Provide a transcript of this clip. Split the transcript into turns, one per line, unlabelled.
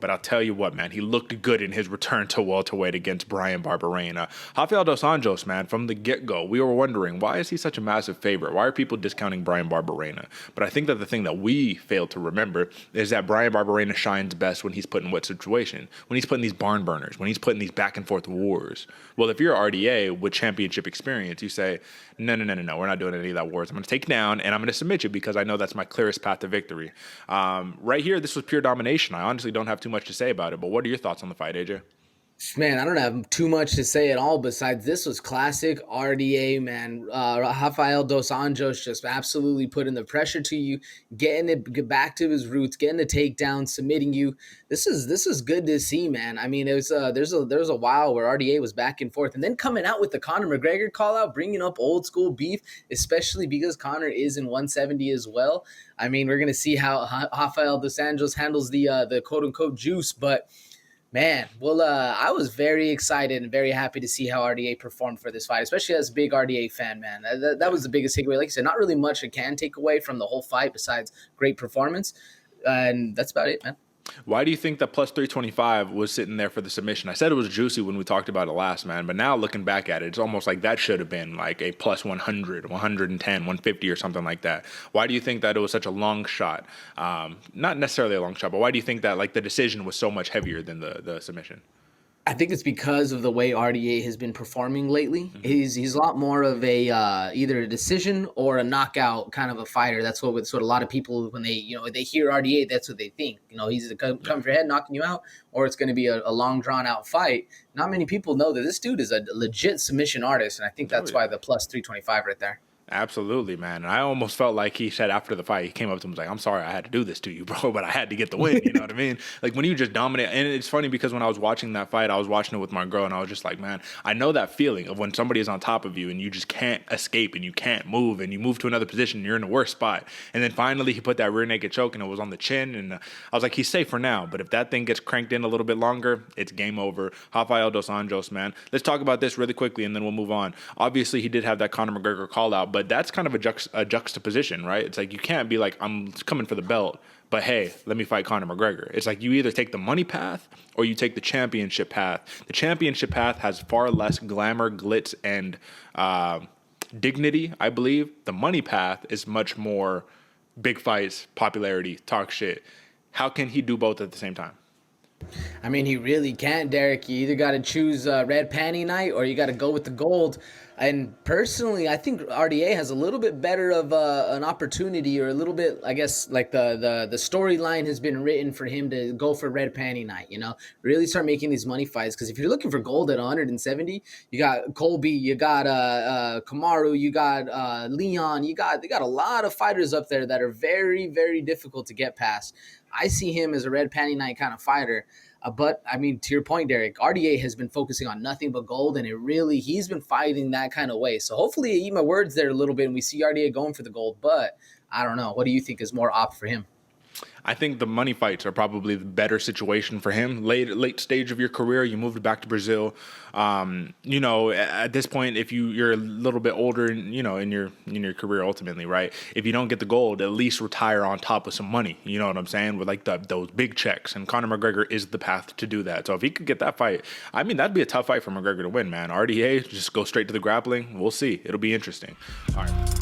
But I'll tell you what, man, he looked good in his return to welterweight against Brian Barberena. Rafael Dos Anjos, man, from the get-go, we were wondering, why is he such a massive favorite? Why are people discounting Brian Barberena? But I think that the thing that we fail to remember is that Brian Barberena shines best when he's put in what situation? When he's put in these barn burners, when he's put in these back-and-forth wars. Well, if you're RDA with championship experience, you say, no, we're not doing any of that wars. I'm going to take you down, and I'm going to submit you because I know that's my clearest path to victory. Right here, this was pure domination. I honestly don't have too much to say about it, but what are your thoughts on the fight, AJ?
Man, I don't have too much to say at all besides this was classic RDA, man. Rafael Dos Anjos just absolutely putting the pressure to you, getting it back to his roots, getting the takedown, submitting you. This is good to see, man. I mean, it was there's a while where RDA was back and forth, and then coming out with the Conor McGregor call out, bringing up old school beef, especially because Conor is in 170 as well. I mean, we're gonna see how Rafael Dos Anjos handles the quote unquote juice, but. Man, well, I was very excited and very happy to see how RDA performed for this fight, especially as a big RDA fan, man. That was the biggest takeaway. Like I said, not really much I can take away from the whole fight besides great performance. And that's about it, man.
Why do you think that plus 325 was sitting there for the submission? I said it was juicy when we talked about it last, man, but now looking back at it, it's almost like that should have been like a plus 100, 110, 150 or something like that. Why do you think that it was such a long shot? Not necessarily a long shot, but why do you think that like the decision was so much heavier than the submission?
I think it's because of the way RDA has been performing lately. Mm-hmm. He's a lot more of a either a decision or a knockout kind of a fighter. That's what a lot of people when they they hear RDA, that's what they think. He's come for your head, knocking you out, or it's going to be a long drawn out fight. Not many people know that this dude is a legit submission artist, and I think that's why the plus 325 right there.
Absolutely, man. And I almost felt like he said after the fight, he came up to him and was like, I'm sorry I had to do this to you, bro, but I had to get the win. You know what I mean? Like when you just dominate. And it's funny because when I was watching that fight, I was watching it with my girl and I was just like, man, I know that feeling of when somebody is on top of you and you just can't escape and you can't move and you move to another position and you're in the worst spot. And then finally he put that rear naked choke and it was on the chin. And I was like, he's safe for now. But if that thing gets cranked in a little bit longer, it's game over. Rafael Dos Anjos, man. Let's talk about this really quickly and then we'll move on. Obviously, he did have that Conor McGregor call out, but that's kind of a juxtaposition, right? It's like you can't be like, I'm coming for the belt, but hey, let me fight Conor McGregor. It's like you either take the money path or you take the championship path. The championship path has far less glamour, glitz, and dignity, I believe. The money path is much more big fights, popularity, talk shit. How can he do both at the same time?
I mean, he really can't, Derek. You either got to choose red panty night or you got to go with the gold. And personally, I think RDA has a little bit better of an opportunity, or a little bit, I guess, like the storyline has been written for him to go for red panty night, really start making these money fights. Because if you're looking for gold at 170, you got Colby, you got Kamaru, you got Leon, they got a lot of fighters up there that are very, very difficult to get past. I see him as a red panty night kind of fighter. But, I mean, to your point, Derek, RDA has been focusing on nothing but gold, and he's been fighting that kind of way. So hopefully I eat my words there a little bit, and we see RDA going for the gold. But I don't know. What do you think is more opt for him?
I think the money fights are probably the better situation for him. Late stage of your career, you moved back to Brazil. At this point, if you're a little bit older, in your career ultimately, right? If you don't get the gold, at least retire on top of some money. You know what I'm saying? With like those big checks, and Conor McGregor is the path to do that. So if he could get that fight, I mean, that'd be a tough fight for McGregor to win, man. RDA, just go straight to the grappling. We'll see. It'll be interesting. All right.